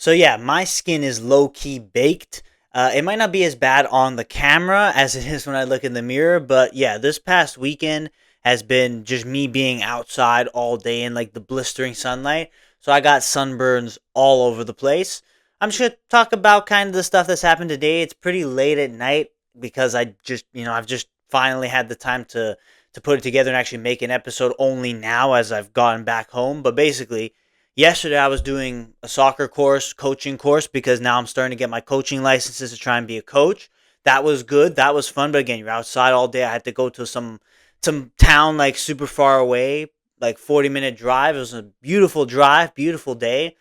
So yeah, my skin is low key baked. It might not be as bad on the camera as it is when I look in the mirror, but yeah, this past weekend has been just me being outside all day in like the blistering sunlight. So I got sunburns all over the place. I'm just gonna talk about kind of the stuff that's happened today. It's pretty late at night because I've just finally had the time to put it together and actually make an episode only now as I've gotten back home. But basically, yesterday I was doing a soccer course, coaching course, because now I'm starting to get my coaching licenses to try and be a coach. That was good. That was fun. But again, you're outside all day. I had to go to some town like super far away, like 40-minute drive. It was a beautiful drive, beautiful day.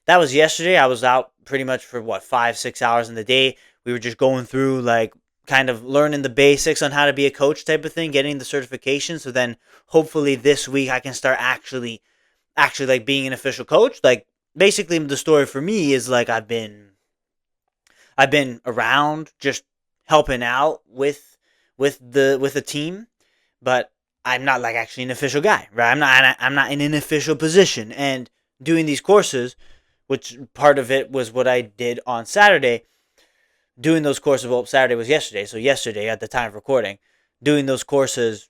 That was yesterday. I was out pretty much for what 5 6 hours in the day. We were just going through like kind of learning the basics on how to be a coach type of thing, getting the certification. So then hopefully this week I can start actually like being an official coach. Like basically the story for me is like I've been around just helping out with the team, but I'm not like actually an official guy, right? I'm not in an official position, and doing these courses, which part of it was what I did on Saturday. Doing those courses, well, Saturday was yesterday, so yesterday at the time of recording, doing those courses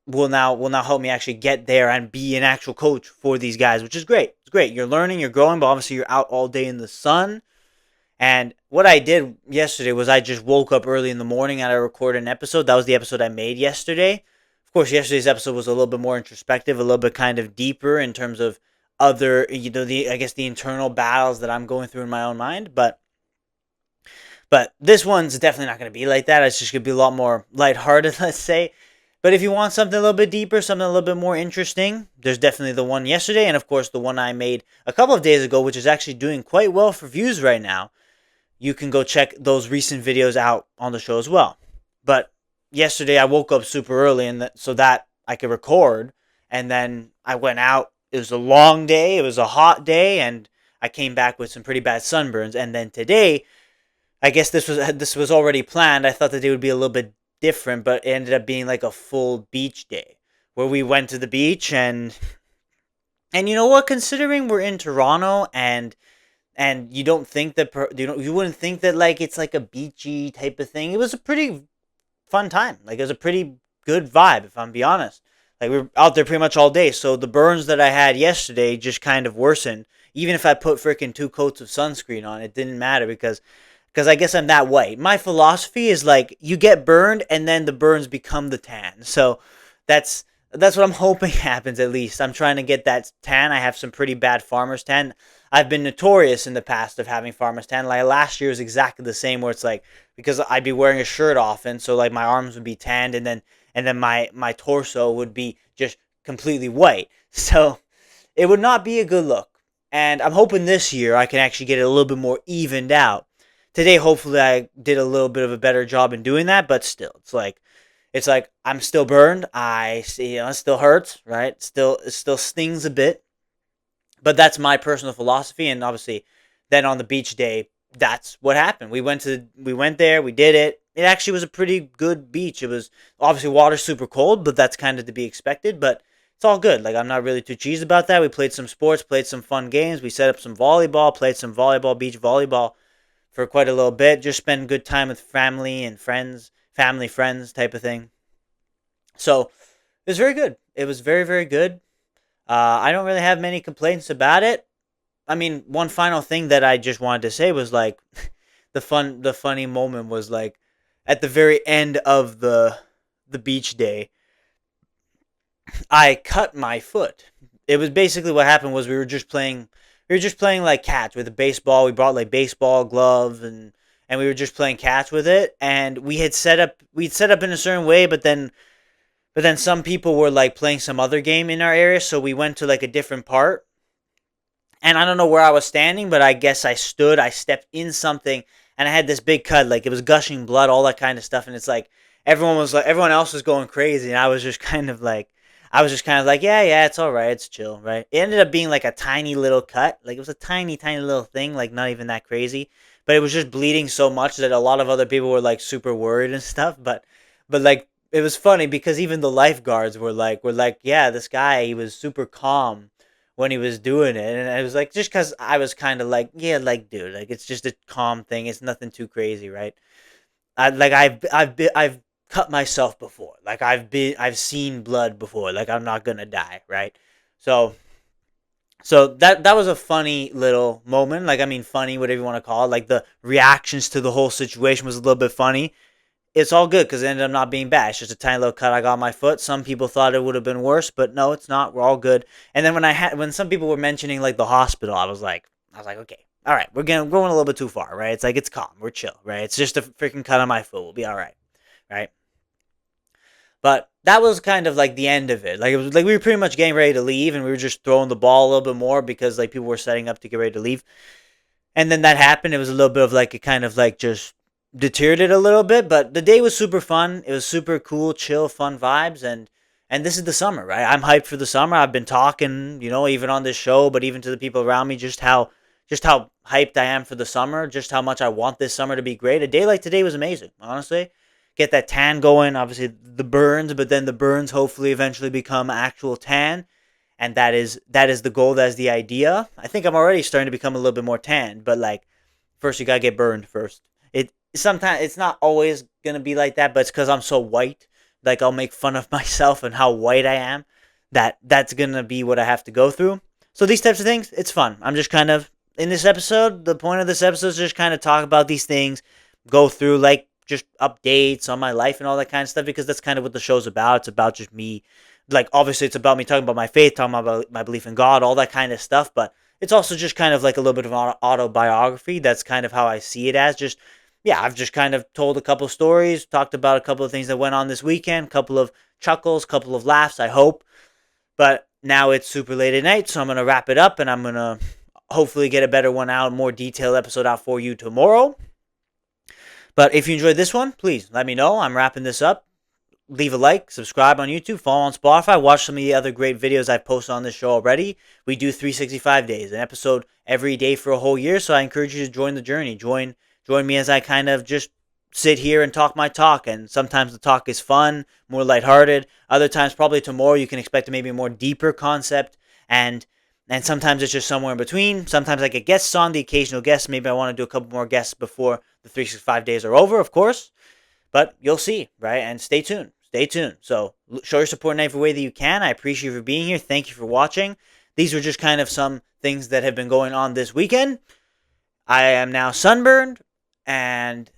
will now help me actually get there and be an actual coach for these guys, which is great. It's great. You're learning, you're growing, but obviously you're out all day in the sun. And what I did yesterday was I just woke up early in the morning and I recorded an episode. That was the episode I made yesterday. Of course, yesterday's episode was a little bit more introspective, a little bit kind of deeper in terms of other, the I guess the internal battles that I'm going through in my own mind. But this one's definitely not going to be like that. It's just going to be a lot more lighthearted, let's say. But if you want something a little bit deeper, something a little bit more interesting, there's definitely the one yesterday, and of course the one I made a couple of days ago, which is actually doing quite well for views right now. You can go check those recent videos out on the show as well. But yesterday I woke up super early, and so that I could record, and then I went out. It was a long day. It was a hot day, and I came back with some pretty bad sunburns. And then today, I guess this was already planned. I thought that it would be a little bit different, but it ended up being like a full beach day where we went to the beach, and you know what? Considering we're in Toronto, and you don't think that you wouldn't think that like it's like a beachy type of thing. It was a pretty fun time. Like it was a pretty good vibe, if I'm be honest. Like we were out there pretty much all day. So the burns that I had yesterday just kind of worsened. Even if I put freaking 2 coats of sunscreen on, it didn't matter because I guess I'm that white. My philosophy is like you get burned and then the burns become the tan. So that's that's what I'm hoping happens at least. I'm trying to get that tan. I have some pretty bad farmer's tan. I've been notorious in the past of having farmer's tan. Like last year was exactly the same where it's like because I'd be wearing a shirt often, so like my arms would be tanned and then my torso would be just completely white. So it would not be a good look. And I'm hoping this year I can actually get it a little bit more evened out. Today, hopefully, I did a little bit of a better job in doing that, but still, it's like I'm still burned. I see, it still hurts, right? It still stings a bit, but that's my personal philosophy. And obviously, then on the beach day, that's what happened. We went there, we did it. It actually was a pretty good beach. It was obviously water super cold, but that's kind of to be expected. But it's all good. Like I'm not really too cheesed about that. We played some sports, played some fun games. We set up some volleyball, played some volleyball, beach volleyball for quite a little bit. Just spend good time with family and friends, family friends type of thing. So it was very good. It was very very good. I don't really have many complaints about it. I mean, one final thing that I just wanted to say was like the funny moment was like at the very end of the beach day, I cut my foot. It was basically what happened was we were just playing like catch with a baseball. We brought like baseball gloves and we were just playing catch with it, and we'd set up in a certain way, but then some people were like playing some other game in our area, so we went to like a different part. And I don't know where I was standing, but I guess I stepped in something, and I had this big cut, like it was gushing blood, all that kind of stuff. And it's like everyone else was going crazy, and I was just kind of like, yeah, yeah, it's all right, it's chill, right? It ended up being like a tiny little cut, like it was a tiny, tiny little thing, like not even that crazy, but it was just bleeding so much that a lot of other people were like super worried and stuff. But like it was funny because even the lifeguards were like, yeah, this guy, he was super calm when he was doing it, and I was like, just because I was kind of like, yeah, like, dude, like, it's just a calm thing. It's nothing too crazy, right? I've cut myself before. Like, I've seen blood before. Like, I'm not gonna die, right? So that was a funny little moment. Like, I mean, funny, whatever you want to call it. Like, the reactions to the whole situation was a little bit funny. It's all good because it ended up not being bad. It's just a tiny little cut I got on my foot. Some people thought it would have been worse, but no, it's not. We're all good. And then when some people were mentioning like the hospital, I was like, okay, all right, we're going a little bit too far, right? It's like it's calm, we're chill, right? It's just a freaking cut on my foot. We'll be all right, right? But that was kind of like the end of it. Like it was like we were pretty much getting ready to leave, and we were just throwing the ball a little bit more because like people were setting up to get ready to leave. And then that happened. It was a little bit of like it kind of like just deterred it a little bit, but the day was super fun. It was super cool, chill, fun vibes, and this is the summer, right? I'm hyped for the summer. I've been talking, even on this show, but even to the people around me, just how hyped I am for the summer, just how much I want this summer to be great. A day like today was amazing, honestly. Get that tan going, obviously the burns, but then the burns hopefully eventually become actual tan, and that is the goal. That's the idea. I think I'm already starting to become a little bit more tan, but like first you gotta get burned first. It sometimes it's not always gonna be like that, but it's because I'm so white. Like I'll make fun of myself and how white I am. That's gonna be what I have to go through. So these types of things, it's fun. I'm just kind of in this episode. The point of this episode is just kind of talk about these things, go through like just updates on my life and all that kind of stuff because that's kind of what the show's about. It's about just me. Like obviously it's about me talking about my faith, talking about my belief in God, all that kind of stuff, but it's also just kind of like a little bit of an autobiography. That's kind of how I see it as. Just yeah, I've just kind of told a couple stories, talked about a couple of things that went on this weekend, couple of chuckles, couple of laughs, I hope. But now it's super late at night, so I'm gonna wrap it up, and I'm gonna hopefully get a better one out, more detailed episode out for you tomorrow. But if you enjoyed this one, please let me know. I'm wrapping this up. Leave a like, subscribe on YouTube, follow on Spotify, watch some of the other great videos I've posted on this show already. We do 365 days, an episode every day for a whole year, so I encourage you to join the journey. Join me as I kind of just sit here and talk my talk, and sometimes the talk is fun, more lighthearted. Other times, probably tomorrow, you can expect maybe a more deeper concept, and sometimes it's just somewhere in between. Sometimes I get guests on, the occasional guests. Maybe I want to do a couple more guests before the 365 days are over, of course. But you'll see, right? And stay tuned. Stay tuned. So show your support in every way that you can. I appreciate you for being here. Thank you for watching. These were just kind of some things that have been going on this weekend. I am now sunburned, and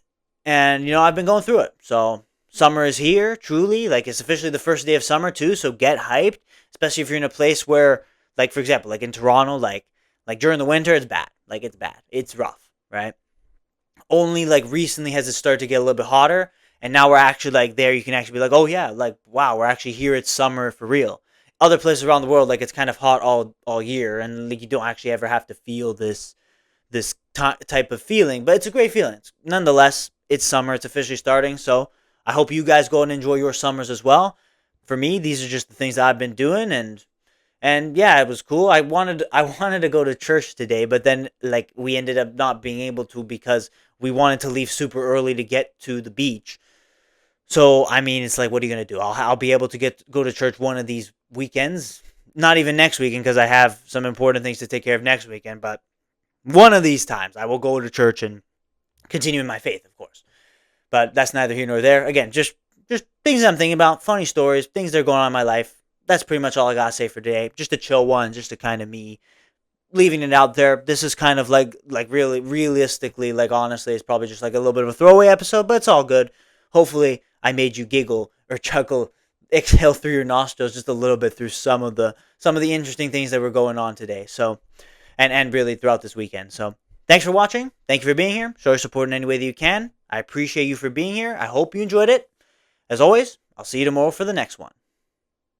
I've been going through it. So summer is here, truly. Like it's officially the first day of summer too. So get hyped, especially if you're in a place where, like for example, like in Toronto, like during the winter, it's bad. Like it's bad. It's rough, right? Only like recently has it started to get a little bit hotter, and now we're actually like there. You can actually be like, oh yeah, like wow, we're actually here. It's summer for real. Other places around the world, like it's kind of hot all year, and like you don't actually ever have to feel this type of feeling. But it's a great feeling. Nonetheless, it's summer. It's officially starting. So I hope you guys go and enjoy your summers as well. For me, these are just the things that I've been doing, and yeah, it was cool. I wanted to go to church today, but then like we ended up not being able to because we wanted to leave super early to get to the beach. So I mean, it's like, what are you gonna do? I'll be able to go to church one of these weekends. Not even next weekend because I have some important things to take care of next weekend. But one of these times, I will go to church and continue in my faith, of course. But that's neither here nor there. Again, just things I'm thinking about, funny stories, things that are going on in my life. That's pretty much all I gotta say for today. Just a chill one, just to kind of me leaving it out there. This is kind of like really realistically, like honestly, it's probably just like a little bit of a throwaway episode, but it's all good. Hopefully, I made you giggle or chuckle, exhale through your nostrils just a little bit through some of the interesting things that were going on today. So, and really throughout this weekend. So, thanks for watching. Thank you for being here. Show your support in any way that you can. I appreciate you for being here. I hope you enjoyed it. As always, I'll see you tomorrow for the next one.